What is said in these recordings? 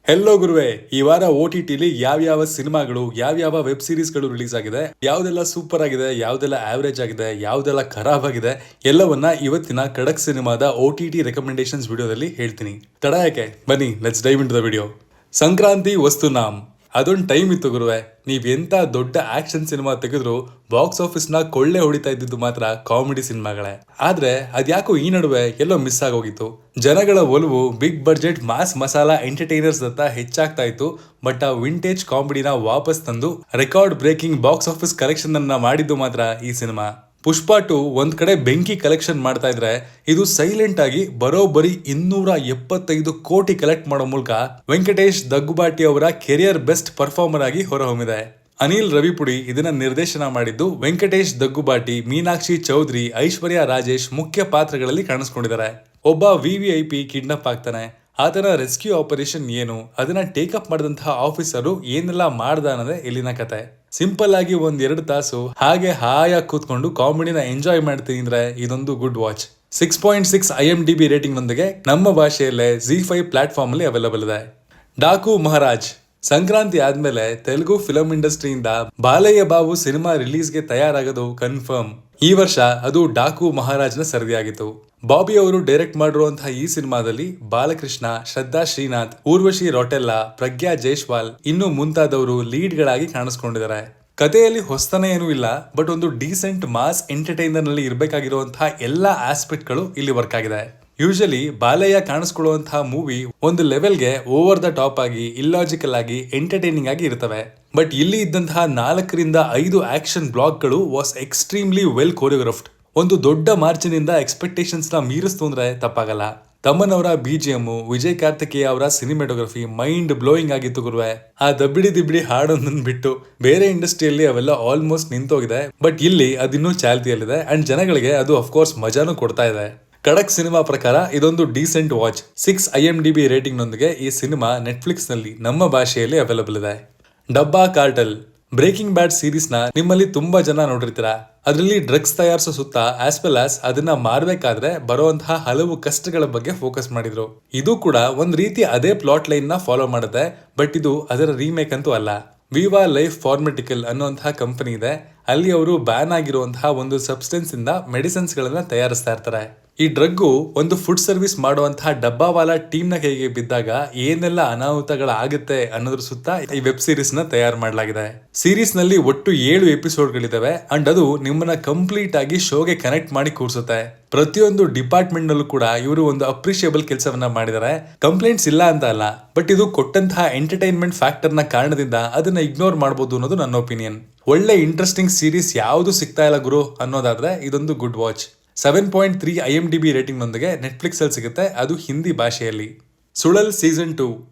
Hello ಗುರುವೆ, ಈ ವಾರ OTT ಯಾವ್ಯಾವ ಸಿನಿಮಾಗಳು ಯಾವ್ಯಾವ ವೆಬ್ ಸೀರೀಸ್ಗಳು ರಿಲೀಸ್ ಆಗಿದೆ, ಯಾವ್ದೆಲ್ಲ ಸೂಪರ್ ಆಗಿದೆ, ಯಾವ್ದೆಲ್ಲ ಆವರೇಜ್ ಆಗಿದೆ, ಯಾವ್ದೆಲ್ಲ ಖರಾಬ್ ಆಗಿದೆ ಎಲ್ಲವನ್ನ ಇವತ್ತಿನ ಖಡಕ್ ಸಿನಿಮಾದ OTT ರೆಕಮೆಂಡೇಶನ್ಸ್ ವಿಡಿಯೋದಲ್ಲಿ ಹೇಳ್ತೀನಿ. ತಡ ಯಾಕೆ, ಬನ್ನಿ let's dive into the video. Sankranti ವಸ್ತು ನಾಮ್. ಅದೊಂದು ಟೈಮ್ ಇತ್ತು ಗುರುವೆ, ನೀವ್ ಎಂತ ದೊಡ್ಡ ಆಕ್ಷನ್ ಸಿನಿಮಾ ತೆಗೆದ್ರು ಬಾಕ್ಸ್ ಆಫೀಸ್ ನ ಕೊಳ್ಳೆ ಹೊಡಿತಾ ಇದ್ದಿದ್ದು ಮಾತ್ರ ಕಾಮಿಡಿ ಸಿನಿಮಾಗಳೇ. ಆದ್ರೆ ಅದ್ಯಾಕೋ ಈ ನಡುವೆ ಎಲ್ಲೋ ಮಿಸ್ ಆಗೋಗಿತ್ತು. ಜನಗಳ ಒಲವು big budget mass masala entertainers ದತ್ತ ಹೆಚ್ಚಾಗ್ತಾ ಇತ್ತು. ಬಟ್ ಆ ವಿಂಟೇಜ್ ಕಾಮಿಡಿನ ವಾಪಸ್ ತಂದು record breaking box office collection ಅನ್ನ ಮಾಡಿದ್ದು ಮಾತ್ರ ಈ ಸಿನಿಮಾ. ಪುಷ್ಪ 2 ಒಂದ್ ಕಡೆ ಬೆಂಕಿ ಕಲೆಕ್ಷನ್ ಮಾಡ್ತಾ ಇದ್ರೆ, ಇದು ಸೈಲೆಂಟ್ ಆಗಿ ಬರೋಬ್ಬರಿ 275 ಕೋಟಿ ಕಲೆಕ್ಟ್ ಮಾಡೋ ಮೂಲಕ ವೆಂಕಟೇಶ್ ದಗ್ಗುಬಾಟಿ ಅವರ ಕೆರಿಯರ್ ಬೆಸ್ಟ್ ಪರ್ಫಾರ್ಮರ್ ಆಗಿ ಹೊರಹೊಮ್ಮಿದೆ. ಅನಿಲ್ ರವಿಪುಡಿ ಇದನ್ನ ನಿರ್ದೇಶನ ಮಾಡಿದ್ದು. ವೆಂಕಟೇಶ್ ದಗ್ಗುಬಾಟಿ, ಮೀನಾಕ್ಷಿ ಚೌಧರಿ, ಐಶ್ವರ್ಯ ರಾಜೇಶ್ ಮುಖ್ಯ ಪಾತ್ರಗಳಲ್ಲಿ ಕಾಣಿಸ್ಕೊಂಡಿದ್ದಾರೆ. ಒಬ್ಬ VVIP ಕಿಡ್ನಾಪ್ ಆಗ್ತಾನೆ. ಆತನ ರೆಸ್ಕ್ಯೂ ಆಪರೇಷನ್ ಏನು, ಅದನ್ನ ಟೇಕಪ್ ಮಾಡಿದಂತಹ ಆಫೀಸರು ಏನೆಲ್ಲ ಮಾಡ್ದ ಅನ್ನೋದೇ ಇಲ್ಲಿನ ಕತೆ. ಸಿಂಪಲ್ ಆಗಿ 1-2 ತಾಸು ಹಾಗೆ ಹಾಯಾಗಿ ಕೂತ್ಕೊಂಡು ಕಾಮಿಡಿನ ಎಂಜಾಯ್ ಮಾಡ್ತೀನಿ ಅಂದ್ರೆ ಇದೊಂದು ಗುಡ್ ವಾಚ್. 6.6 IMDb ರೇಟಿಂಗ್ ನೊಂದಿಗೆ ನಮ್ಮ ಭಾಷೆಯಲ್ಲೇ ZEE5 ಪ್ಲಾಟ್ಫಾರ್ಮ್ ಅಲ್ಲಿ ಅವೈಲೇಬಲ್ ಇದೆ. ಡಾಕು ಮಹಾರಾಜ್. ಸಂಕ್ರಾಂತಿ ಆದ್ಮೇಲೆ ತೆಲುಗು ಫಿಲಂ ಇಂಡಸ್ಟ್ರಿಯಿಂದ ಬಾಲಯ್ಯ ಬಾಬು ಸಿನಿಮಾ ರಿಲೀಸ್ಗೆ ತಯಾರಾಗೋದು ಕನ್ಫರ್ಮ್. ಈ ವರ್ಷ ಅದು ಡಾಕು ಮಹಾರಾಜ್ನ ಸರದಿಯಾಗಿತ್ತು. ಬಾಬಿ ಅವರು ಡೈರೆಕ್ಟ್ ಮಾಡಿರುವಂತಹ ಈ ಸಿನಿಮಾದಲ್ಲಿ ಬಾಲಕೃಷ್ಣ, ಶ್ರದ್ಧಾ ಶ್ರೀನಾಥ್, ಊರ್ವಶಿ ರೌಟೆಲ್ಲಾ, ಪ್ರಜ್ಞಾ ಜೈಸ್ವಾಲ್ ಇನ್ನು ಮುಂತಾದವರು ಲೀಡ್ ಗಳಾಗಿ ಕಾಣಿಸ್ಕೊಂಡಿದ್ದಾರೆ. ಕಥೆಯಲ್ಲಿ ಹೊಸತನ ಏನೂ ಇಲ್ಲ, ಬಟ್ ಒಂದು ಡೀಸೆಂಟ್ ಮಾಸ್ ಎಂಟರ್ಟೈನರ್ ನಲ್ಲಿ ಇರಬೇಕಾಗಿರುವಂತಹ ಎಲ್ಲಾ ಆಸ್ಪೆಕ್ಟ್ ಗಳು ಇಲ್ಲಿ ವರ್ಕ್ ಆಗಿದೆ. ಯೂಶಲಿ ಬಾಲಯ್ಯ ಕಾಣಿಸ್ಕೊಳ್ಳುವಂತಹ ಮೂವಿ ಒಂದು ಲೆವೆಲ್ಗೆ ಓವರ್ ದ ಟಾಪ್ ಆಗಿ, ಇಲ್ಲಾಜಿಕಲ್ ಆಗಿ, ಎಂಟರ್ಟೈನಿಂಗ್ ಆಗಿ ಇರ್ತವೆ. ಬಟ್ ಇಲ್ಲಿ ಇದ್ದಂತಹ 4ರಿಂದ 5 ಆಕ್ಷನ್ ಬ್ಲಾಕ್ಗಳು ವಾಸ್ ಎಕ್ಸ್ಟ್ರೀಮ್ಲಿ ವೆಲ್ ಕೋರಿಯೋಗ್ರಫ್ಡ್. ಒಂದು ದೊಡ್ಡ ಮಾರ್ಜಿನ್ ಇಂದ ಎಕ್ಸ್ಪೆಕ್ಟೇಷನ್ಸ್ ನ ಮೀರಿಸ್ತು ಅಂದ್ರೆ ತಪ್ಪಾಗಲ್ಲ. ತಮ್ಮನ್ ಅವರ BGM, ವಿಜಯ್ ಕಾರ್ತಿಕೇಯ ಅವರ ಸಿನಿಮಾಟೋಗ್ರಫಿ ಮೈಂಡ್ ಬ್ಲೋಯಿಂಗ್ ಆಗಿತ್ತು ಗುರುವೆ. ಆ ದಬ್ಬಿಡಿ ದಿಬ್ಬಿಡಿ ಹಾಡೊಂದನ್ ಬಿಟ್ಟು ಬೇರೆ ಇಂಡಸ್ಟ್ರಿಯಲ್ಲಿ ಅವೆಲ್ಲ ಆಲ್ಮೋಸ್ಟ್ ನಿಂತೋಗಿದೆ. ಬಟ್ ಇಲ್ಲಿ ಅದಿನ್ನೂ ಚಾಲ್ತಿಯಲ್ಲಿದೆ ಅಂಡ್ ಜನಗಳಿಗೆ ಅದು ಅಫ್ಕೋರ್ಸ್ ಮಜಾನು ಕೊಡ್ತಾ ಇದೆ. ಖಡಕ್ ಸಿನಿಮಾ ಪ್ರಕಾರ ಇದೊಂದು ಡೀಸೆಂಟ್ ವಾಚ್. 6 IMDb ರೇಟಿಂಗ್ ನೊಂದಿಗೆ ಈ ಸಿನಿಮಾ ನೆಟ್ಫ್ಲಿಕ್ಸ್ ನಲ್ಲಿ ನಮ್ಮ ಭಾಷೆಯಲ್ಲಿ ಅವೈಲೇಬಲ್ ಇದೆ. ಡಬ್ಬಾ ಕಾರ್ಟಲ್. ಬ್ರೇಕಿಂಗ್ ಬ್ಯಾಡ್ ಸೀರೀಸ್ ನ ನಿಮ್ಮಲ್ಲಿ ತುಂಬಾ ಜನ ನೋಡಿರ್ತೀರ. ಅದರಲ್ಲಿ ಡ್ರಗ್ಸ್ ತಯಾರಿಸೋ ಸುತ್ತ ಆಸ್ ವೆಲ್ ಆಸ್ ಅದನ್ನ ಮಾರಬೇಕಾದ್ರೆ ಬರುವಂತಹ ಹಲವು ಕಷ್ಟಗಳ ಬಗ್ಗೆ ಫೋಕಸ್ ಮಾಡಿದ್ರು. ಇದು ಕೂಡ ಒಂದ್ ರೀತಿ ಅದೇ ಪ್ಲಾಟ್ ಲೈನ್ ನ ಫಾಲೋ ಮಾಡುತ್ತೆ. ಬಟ್ ಇದು ಅದರ ರೀಮೇಕ್ ಅಂತೂ ಅಲ್ಲ. ವಿವಾ ಲೈಫ್ ಫಾರ್ಮೆಟಿಕಲ್ ಅನ್ನುವಂತಹ ಕಂಪನಿ ಇದೆ. ಅಲ್ಲಿ ಅವರು ಬ್ಯಾನ್ ಆಗಿರುವಂತಹ ಒಂದು ಸಬ್ಸ್ಟೆನ್ಸ್ ಇಂದ ಮೆಡಿಸಿನ್ಸ್ ಗಳನ್ನ ತಯಾರಿಸ್ತಾ ಇರ್ತಾರೆ. ಈ ಡ್ರಗ್ಗು ಒಂದು ಫುಡ್ ಸರ್ವಿಸ್ ಮಾಡುವಂತಹ ಡಬ್ಬಾವಾಲ ಟೀಮ್ ನ ಕೈಗೆ ಬಿದ್ದಾಗ ಏನೆಲ್ಲ ಅನಾಹುತಗಳಾಗುತ್ತೆ ಅನ್ನೋದ್ರ ಸುತ್ತ ಈ ವೆಬ್ ಸೀರೀಸ್ ನ ತಯಾರು ಮಾಡಲಾಗಿದೆ. ಸೀರೀಸ್ ನಲ್ಲಿ ಒಟ್ಟು 7 ಎಪಿಸೋಡ್ಗಳಿದಾವೆ ಅಂಡ್ ಅದು ನಿಮ್ಮನ್ನ ಕಂಪ್ಲೀಟ್ ಆಗಿ ಶೋಗೆ ಕನೆಕ್ಟ್ ಮಾಡಿ ಕೂರಿಸುತ್ತೆ. ಪ್ರತಿಯೊಂದು ಡಿಪಾರ್ಟ್ಮೆಂಟ್ ನಲ್ಲೂ ಕೂಡ ಇವರು ಒಂದು ಅಪ್ರಿಷಿಯಬಲ್ ಕೆಲಸವನ್ನ ಮಾಡಿದ್ದಾರೆ. ಕಂಪ್ಲೇಂಟ್ಸ್ ಇಲ್ಲ ಅಂತ ಅಲ್ಲ, ಬಟ್ ಇದು ಕೊಟ್ಟಂತಹ ಎಂಟರ್ಟೈನ್ಮೆಂಟ್ ಫ್ಯಾಕ್ಟರ್ ನ ಕಾರಣದಿಂದ ಅದನ್ನ ಇಗ್ನೋರ್ ಮಾಡಬಹುದು ಅನ್ನೋದು ನನ್ನ ಒಪಿನಿಯನ್. ಒಳ್ಳೆ ಇಂಟ್ರೆಸ್ಟಿಂಗ್ ಸೀರೀಸ್ ಯಾವುದು ಸಿಗ್ತಾ ಇಲ್ಲ ಗುರು ಅನ್ನೋದಾದ್ರೆ ಇದೊಂದು ಗುಡ್ ವಾಚ್. 7.3 IMDb ರೇಟಿಂಗ್ ನೊಂದಿಗೆ ನೆಟ್ಫ್ಲಿಕ್ಸ್ ಅಲ್ಲಿ ಸಿಗುತ್ತೆ, ಅದು ಹಿಂದಿ ಭಾಷೆಯಲ್ಲಿ. ಸುಳಲ್ ಸೀಸನ್ 2.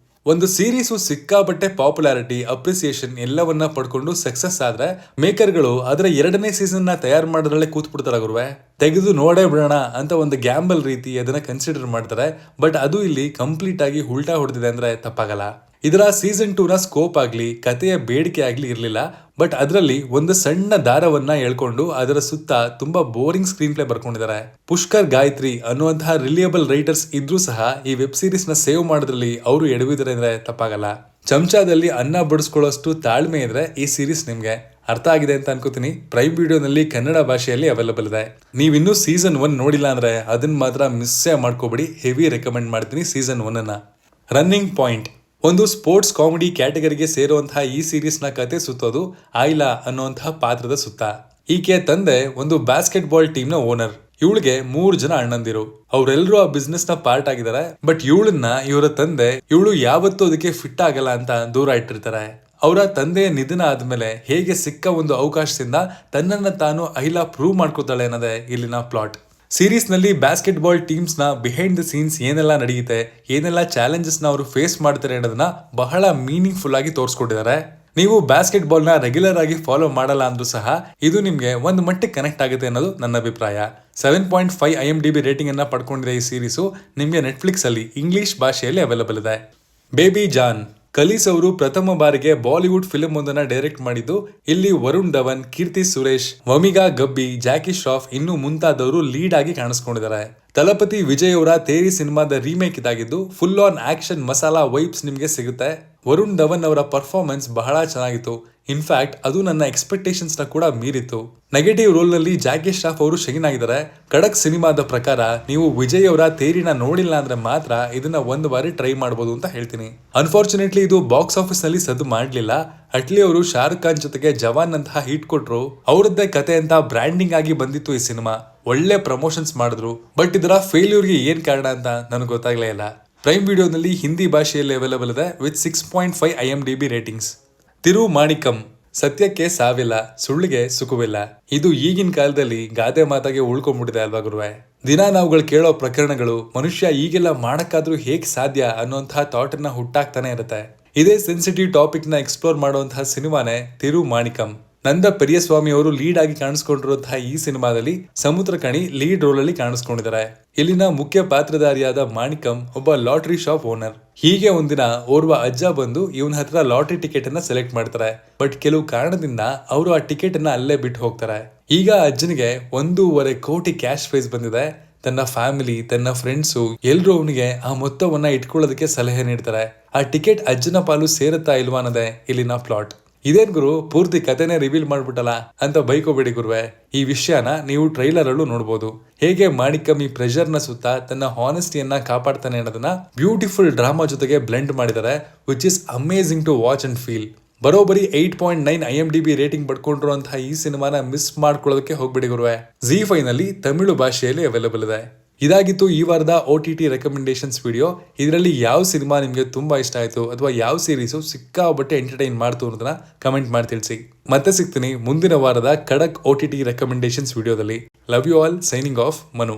ಒಂದು ಸೀರೀಸು ಸಿಕ್ಕಾಪಟ್ಟೆ ಪಾಪ್ಯುಲಾರಿಟಿ, ಅಪ್ರಿಸಿಯೇಷನ್ ಎಲ್ಲವನ್ನ ಪಡ್ಕೊಂಡು ಸಕ್ಸಸ್ ಆದ್ರೆ ಮೇಕರ್ಗಳು ಅದರ 2ನೇ ಸೀಸನ್ ನ ತಯಾರು ಮಾಡೋದ್ರಲ್ಲೇ ಕೂತ್ಬಿಡ್ತಾರ ಗುರುವೆ. ತೆಗೆದು ನೋಡೇ ಬಿಡೋಣ ಅಂತ ಒಂದು ಗ್ಯಾಂಬಲ್ ರೀತಿ ಅದನ್ನ ಕನ್ಸಿಡರ್ ಮಾಡ್ತಾರೆ. ಬಟ್ ಅದು ಇಲ್ಲಿ ಕಂಪ್ಲೀಟ್ ಆಗಿ ಉಲ್ಟಾ ಹೊಡೆದಿದೆ ಅಂದ್ರೆ ತಪ್ಪಾಗಲ್ಲ. ಇದರ ಸೀಸನ್ 2 ನ ಸ್ಕೋಪ್ ಆಗ್ಲಿ, ಕಥೆಯ ಬೇಡಿಕೆ ಆಗ್ಲಿ ಇರಲಿಲ್ಲ. ಬಟ್ ಅದರಲ್ಲಿ ಒಂದು ಸಣ್ಣ ದಾರವನ್ನ ಎಳ್ಕೊಂಡು ಅದರ ಸುತ್ತ ತುಂಬಾ ಬೋರಿಂಗ್ ಸ್ಕ್ರೀನ್ ಪ್ಲೇ ಬರ್ಕೊಂಡಿದ್ದಾರೆ. ಪುಷ್ಕರ್ ಗಾಯತ್ರಿ ಅನ್ನುವಂತಹ ರಿಲಿಯಬಲ್ ರೈಟರ್ಸ್ ಇದ್ರೂ ಸಹ ಈ ವೆಬ್ ಸೀರೀಸ್ ನ ಸೇವ್ ಮಾಡೋದ್ರಲ್ಲಿ ಅವರು ಎಡವಿದ್ದಾರೆ ಅಂದ್ರೆ ತಪ್ಪಾಗಲ್ಲ. ಚಮಚದಲ್ಲಿ ಅನ್ನ ಬಡಿಸ್ಕೊಳ್ಳೋಷ್ಟು ತಾಳ್ಮೆ ಇದ್ರೆ ಈ ಸೀರೀಸ್ ನಿಮ್ಗೆ ಅರ್ಥ ಆಗಿದೆ ಅಂತ ಅನ್ಕೋತೀನಿ. ಪ್ರೈಮ್ ವಿಡಿಯೋನಲ್ಲಿ ಕನ್ನಡ ಭಾಷೆಯಲ್ಲಿ ಅವೈಲೇಬಲ್ ಇದೆ. ನೀವಿನ್ನೂ ಸೀಸನ್ 1 ನೋಡಿಲ್ಲ ಅಂದ್ರೆ ಅದನ್ನ ಮಾತ್ರ ಮಿಸ್ಸೇ ಮಾಡ್ಕೋಬೇಡಿ. ಹೆವಿ ರೆಕಮೆಂಡ್ ಮಾಡ್ತೀನಿ ಸೀಸನ್ 1 ಅನ್ನ. Running point. ಒಂದು ಸ್ಪೋರ್ಟ್ಸ್ ಕಾಮಿಡಿ ಕ್ಯಾಟಗರಿಗೆ ಸೇರುವಂತಹ ಈ ಸೀರೀಸ್ ನ ಕತೆ ಸುತ್ತೋದು ಆಯ್ಲಾ ಅನ್ನುವಂತಹ ಪಾತ್ರದ ಸುತ್ತ. ಈಕೆ ತಂದೆ ಒಂದು ಬಾಸ್ಕೆಟ್ ಬಾಲ್ ಟೀಮ್ ನ ಓನರ್. ಇವಳಿಗೆ 3 ಜನ ಅಣ್ಣಂದಿರು. ಅವರೆಲ್ಲರೂ ಆ ಬಿಸ್ನೆಸ್ ನ ಪಾರ್ಟ್ ಆಗಿದ್ದಾರೆ. ಬಟ್ ಇವಳನ್ನ ಇವರ ತಂದೆ ಇವಳು ಯಾವತ್ತೂ ಅದಕ್ಕೆ ಫಿಟ್ ಆಗಲ್ಲ ಅಂತ ದೂರ ಇಟ್ಟಿರ್ತಾರೆ. ಅವರ ತಂದೆಯ ನಿಧನ ಆದ್ಮೇಲೆ ಹೇಗೆ ಸಿಕ್ಕ ಒಂದು ಅವಕಾಶದಿಂದ ತನ್ನನ್ನ ತಾನು ಆಯ್ಲಾ ಪ್ರೂವ್ ಮಾಡ್ಕೋತಾಳೆ ಅನ್ನೋದೇ ಇಲ್ಲಿನ ಪ್ಲಾಟ್. ಸೀರೀಸ್ ನಲ್ಲಿ ಬಾಸ್ಕೆಟ್ ಬಾಲ್ ಟೀಮ್ಸ್ ನ ಬಿಹೈಂಡ್ ದ ಸೀನ್ಸ್ ಏನೆಲ್ಲ ನಡೆಯುತ್ತೆ, ಏನೆಲ್ಲ ಚಾಲೆಂಜಸ್ ನ ಅವರು ಫೇಸ್ ಮಾಡ್ತಾರೆ ಅನ್ನೋದನ್ನ ಬಹಳ ಮೀನಿಂಗ್ ಫುಲ್ ಆಗಿ ತೋರಿಸ್ಕೊಟ್ಟಿದ್ದಾರೆ. ನೀವು ಬಾಸ್ಕೆಟ್ ಬಾಲ್ ನ ರೆಗ್ಯುಲರ್ ಆಗಿ ಫಾಲೋ ಮಾಡಲ್ಲ ಅಂದ್ರೂ ಸಹ ಇದು ನಿಮ್ಗೆ ಒಂದು ಮಟ್ಟಿಗೆ ಕನೆಕ್ಟ್ ಆಗುತ್ತೆ ಅನ್ನೋದು ನನ್ನ ಅಭಿಪ್ರಾಯ. 7.5 IMDb ರೇಟಿಂಗ್ ಅನ್ನ ಪಡ್ಕೊಂಡಿರೋ ಈ ಸೀರೀಸು ನಿಮ್ಗೆ ನೆಟ್ಫ್ಲಿಕ್ಸ್ ಅಲ್ಲಿ ಇಂಗ್ಲಿಷ್ ಭಾಷೆಯಲ್ಲಿ ಅವೈಲೇಬಲ್ ಇದೆ. Baby John. ಕಲೀಸ್ ಅವರು ಪ್ರಥಮ ಬಾರಿಗೆ ಬಾಲಿವುಡ್ ಫಿಲ್ಮ್ ಒಂದನ್ನ ಡೈರೆಕ್ಟ್ ಮಾಡಿದ್ದು. ಇಲ್ಲಿ ವರುಣ್ ಧವನ್, ಕೀರ್ತಿ ಸುರೇಶ್, ವಮಿಗಾ ಗಬ್ಬಿ, ಜಾಕಿ ಶ್ರಾಫ್ ಇನ್ನು ಮುಂತಾದವರು ಲೀಡ್ ಆಗಿ ಕಾಣಿಸ್ಕೊಂಡಿದ್ದಾರೆ. ತಲಪತಿ ವಿಜಯ್ ಅವರ ತೇರಿ ಸಿನಿಮಾದ ರೀಮೇಕ್ ಇದಾಗಿದ್ದು full on action masala vibes ನಿಮಗೆ ಸಿಗುತ್ತೆ. ವರುಣ್ ಧವನ್ ಅವರ ಪರ್ಫಾರ್ಮೆನ್ಸ್ ಬಹಳ ಚೆನ್ನಾಗಿತ್ತು. ಇನ್ಫ್ಯಾಕ್ಟ್ ಅದು ನನ್ನ ಎಕ್ಸ್ಪೆಕ್ಟೇಷನ್ಸ್ ನ ಕೂಡ ಮೀರಿತ್ತು. ನೆಗೆಟಿವ್ ರೋಲ್ ನಲ್ಲಿ ಜಾಕಿ ಶ್ರಾಫ್ ಅವರು ಶೈನ್ ಆಗಿದ್ದಾರೆ. ಖಡಕ್ ಸಿನಿಮಾದ ಪ್ರಕಾರ ನೀವು ವಿಜಯ್ ಅವರ ತೇರಿನ ನೋಡಿಲ್ಲ ಅಂದ್ರೆ ಮಾತ್ರ ಇದನ್ನ ಒಂದು ಬಾರಿ ಟ್ರೈ ಮಾಡಬಹುದು ಅಂತ ಹೇಳ್ತೀನಿ. ಅನ್ಫಾರ್ಚುನೇಟ್ಲಿ ಇದು ಬಾಕ್ಸ್ ಆಫೀಸ್ ನಲ್ಲಿ ಸದ್ದು ಮಾಡ್ಲಿಲ್ಲ. ಅಟ್ಲಿ ಅವರು ಶಾರುಖ್ ಖಾನ್ ಜೊತೆಗೆ ಜವಾನ್ ಅಂತಹ ಹಿಟ್ ಕೊಟ್ರು. ಅವರದ್ದೇ ಕತೆ ಅಂತ ಬ್ರ್ಯಾಂಡಿಂಗ್ ಆಗಿ ಬಂದಿತ್ತು ಈ ಸಿನಿಮಾ. ಒಳ್ಳೆ ಪ್ರಮೋಷನ್ಸ್ ಮಾಡಿದ್ರು. ಬಟ್ ಇದರ ಫೇಲ್ಯೂರ್ಗೆ ಏನ್ ಕಾರಣ ಅಂತ ನನಗೆ ಗೊತ್ತಾಗ್ಲೇ ಇಲ್ಲ. ಪ್ರೈಮ್ ವಿಡಿಯೋನಲ್ಲಿ ಹಿಂದಿ ಭಾಷೆಯಲ್ಲಿ ಅವೈಲೇಬಲ್ ಇದೆ ವಿತ್ 6.5 IMDb ರೇಟಿಂಗ್ಸ್. ತಿರು ಮಾಣಿಕಂ, ಸತ್ಯಕ್ಕೆ ಸಾವಿಲ್ಲ, ಸುಳ್ಳಿಗೆ ಸುಖವಿಲ್ಲ. ಇದು ಈಗಿನ ಕಾಲದಲ್ಲಿ ಗಾದೆ ಮಾತಾಗೆ ಉಳ್ಕೊಂಡ್ಬಿಟ್ಟಿದೆ ಅಲ್ವಾ ಗುರುವೆ. ದಿನ ನಾವುಗಳು ಕೇಳೋ ಪ್ರಕರಣಗಳು ಮನುಷ್ಯ ಈಗೆಲ್ಲ ಮಾಡಕ್ಕಾದ್ರೂ ಹೇಗ್ ಸಾಧ್ಯ ಅನ್ನೋಂತಹ ಥಾಟ್ ಅನ್ನ ಹುಟ್ಟಾಕ್ತಾನೆ ಇರುತ್ತೆ. ಇದೇ ಸೆನ್ಸಿಟಿವ್ ಟಾಪಿಕ್ ನ ಎಕ್ಸ್ಪ್ಲೋರ್ ಮಾಡುವಂತಹ ಸಿನಿಮಾನೇ ತಿರು ಮಾಣಿಕಂ. ನಂದ ಪೆರಿಯಸ್ವಾಮಿ ಅವರು ಲೀಡ್ ಆಗಿ ಕಾಣಿಸ್ಕೊಂಡಿರುವಂತಹ ಈ ಸಿನಿಮಾದಲ್ಲಿ ಸಮುದ್ರಕಣಿ ಲೀಡ್ ರೋಲ್ ಅಲ್ಲಿ ಕಾಣಿಸ್ಕೊಂಡಿದ್ದಾರೆ. ಇಲ್ಲಿನ ಮುಖ್ಯ ಪಾತ್ರಧಾರಿಯಾದ ಮಾಣಿಕಂ ಒಬ್ಬ ಲಾಟರಿ ಶಾಪ್ ಓನರ್. ಹೀಗೆ ಒಂದಿನ ಓರ್ವ ಅಜ್ಜ ಬಂದು ಇವನ ಹತ್ರ ಲಾಟರಿ ಟಿಕೆಟ್ ಅನ್ನ ಸೆಲೆಕ್ಟ್ ಮಾಡ್ತಾರೆ. ಬಟ್ ಕೆಲವು ಕಾರಣದಿಂದ ಅವರು ಆ ಟಿಕೆಟ್ ಅನ್ನ ಅಲ್ಲೇ ಬಿಟ್ಟು ಹೋಗ್ತಾರೆ. ಈಗ ಅಜ್ಜನಿಗೆ 1.5 ಕೋಟಿ ಕ್ಯಾಶ್ ಪ್ರೈಸ್ ಬಂದಿದೆ. ತನ್ನ ಫ್ಯಾಮಿಲಿ, ತನ್ನ ಫ್ರೆಂಡ್ಸು ಎಲ್ರು ಅವನಿಗೆ ಆ ಮೊತ್ತವನ್ನ ಇಟ್ಕೊಳ್ಳೋದಕ್ಕೆ ಸಲಹೆ ನೀಡ್ತಾರೆ. ಆ ಟಿಕೆಟ್ ಅಜ್ಜನ ಪಾಲು ಸೇರುತ್ತಾ ಇಲ್ವಾ ಅನ್ನೋದೇ ಇಲ್ಲಿನ ಪ್ಲಾಟ್. ಇದೇನ್ ಗುರು, ಪೂರ್ತಿ ಕಥೆನೇ ರಿವೀಲ್ ಮಾಡ್ಬಿಟ್ಟಲ್ಲ ಅಂತ ಬೈಕೋಬೇಡಿ ಗುರುವೆ. ಈ ವಿಷಯನ ನೀವು ಟ್ರೈಲರ್ ಅಲ್ಲೂ ನೋಡಬಹುದು. ಹೇಗೆ ಮಾಣಿಕಂ ಈ ಪ್ರೆಷರ್ ನ ಸುತ್ತ ತನ್ನ ಹಾನೆಸ್ಟಿಯನ್ನ ಕಾಪಾಡ್ತಾನೆ ಅನ್ನೋದನ್ನ ಬ್ಯೂಟಿಫುಲ್ ಡ್ರಾಮಾ ಜೊತೆಗೆ ಬ್ಲೆಂಡ್ ಮಾಡಿದ್ದಾರೆ, which is amazing to watch and feel. ಬರೋಬರಿ 8.9 IMDb ರೇಟಿಂಗ್ ಪಡ್ಕೊಂಡಿರುವಂತಹ ಈ ಸಿನಿಮಾನ ಮಿಸ್ ಮಾಡ್ಕೊಳ್ಳೋದಕ್ಕೆ ಹೋಗ್ಬಿಡಿ ಗುರುವೆ. ZEE5 ನಲ್ಲಿ ತಮಿಳು ಭಾಷೆಯಲ್ಲಿ ಅವೈಲೇಬಲ್ ಇದೆ. ಇದಾಗಿತ್ತು ಈ ವಾರದ OTT ರೆಕಮೆಂಡೇಶನ್ಸ್ ವಿಡಿಯೋ. ಇದರಲ್ಲಿ ಯಾವ ಸಿನಿಮಾ ನಿಮಗೆ ತುಂಬಾ ಇಷ್ಟ ಆಯ್ತು ಅಥವಾ ಯಾವ ಸೀರೀಸು ಸಿಕ್ಕಾಪಟ್ಟೆ ಎಂಟರ್ಟೈನ್ ಮಾಡ್ತು ಅನ್ನೋದನ್ನ ಕಮೆಂಟ್ ಮಾಡಿ ತಿಳಿಸಿ. ಮತ್ತೆ ಸಿಗ್ತೀನಿ ಮುಂದಿನ ವಾರದ ಖಡಕ್ OTT ರೆಕಮೆಂಡೇಶನ್ಸ್ ವಿಡಿಯೋದಲ್ಲಿ. Love you all. Signing off, Manu.